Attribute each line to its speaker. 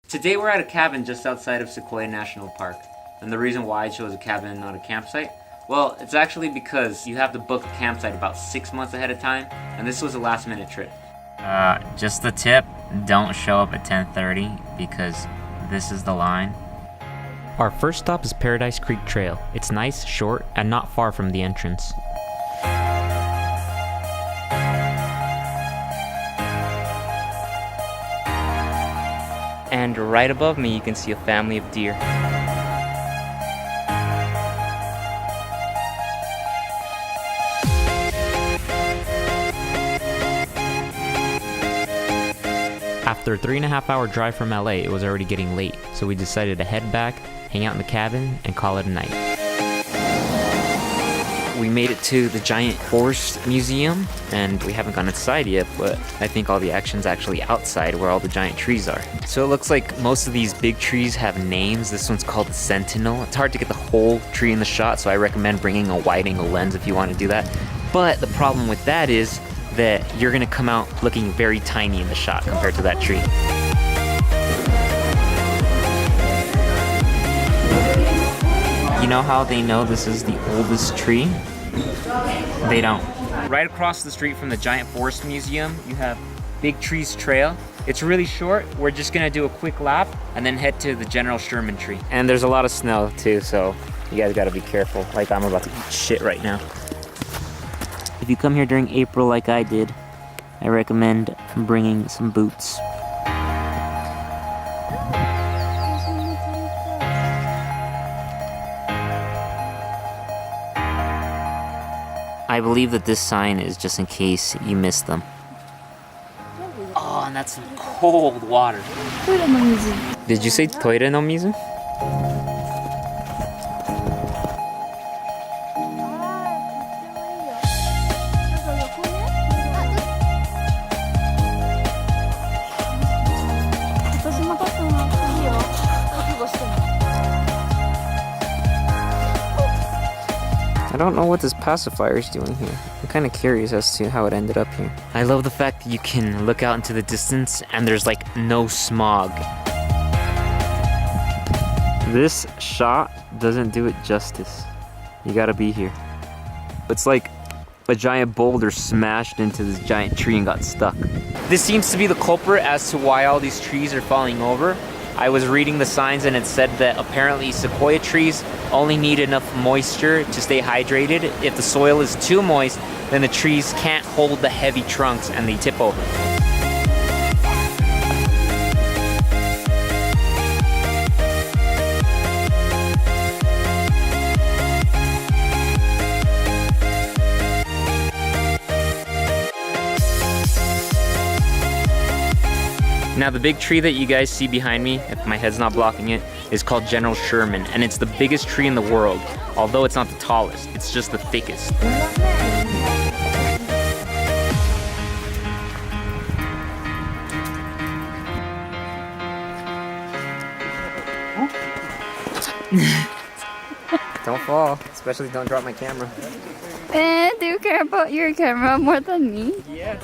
Speaker 1: Today we're at a cabin just outside of Sequoia National Park. And the reason why I chose a cabin and not a campsite? Well, it's actually because you have to book a campsite about 6 months ahead of time, and this was a last-minute trip.
Speaker 2: Just a tip, don't show up at 10:30 because this is the line.
Speaker 3: Our first stop is Paradise Creek Trail. It's nice, short, and not far from the entrance.
Speaker 4: And right above me, you can see a family of deer.
Speaker 3: After a 3.5-hour drive from LA, it was already getting late, so we decided to head back, hang out in the cabin, and call it a night. We made it to the Giant Forest Museum, and we haven't gone inside yet, but I think all the action's actually outside where all the giant trees are. So it looks like most of these big trees have names. This one's called the Sentinel. It's hard to get the whole tree in the shot, so I recommend bringing a wide-angle lens if you want to do that. But the problem with that is that you're gonna come out looking very tiny in the shot compared to that tree. You know how they know this is the oldest tree? They don't. Right across the street from the Giant Forest Museum, you have Big Trees Trail. It's really short. We're just gonna do a quick lap and then head to the General Sherman tree. And there's a lot of snow too, so you guys gotta be careful. Like I'm about to eat shit right now. If you come here during April like I did, I recommend bringing some boots. I believe that this sign is just in case you missed them. Oh, and that's some cold water. Did you say toire no mizu? I don't know what this pacifier is doing here. I'm kind of curious as to how it ended up here. I love the fact that you can look out into the distance and there's like no smog. This shot doesn't do it justice. You gotta be here. It's like a giant boulder smashed into this giant tree and got stuck. This seems to be the culprit as to why all these trees are falling over. I was reading the signs and it said that apparently sequoia trees only need enough moisture to stay hydrated. If the soil is too moist, then the trees can't hold the heavy trunks and they tip over. Now the big tree that you guys see behind me, if my head's not blocking it, is called General Sherman, and it's the biggest tree in the world. Although it's not the tallest, it's just the thickest. Don't fall, especially don't drop my camera.
Speaker 5: Do you care about your camera more than me?
Speaker 1: Yeah.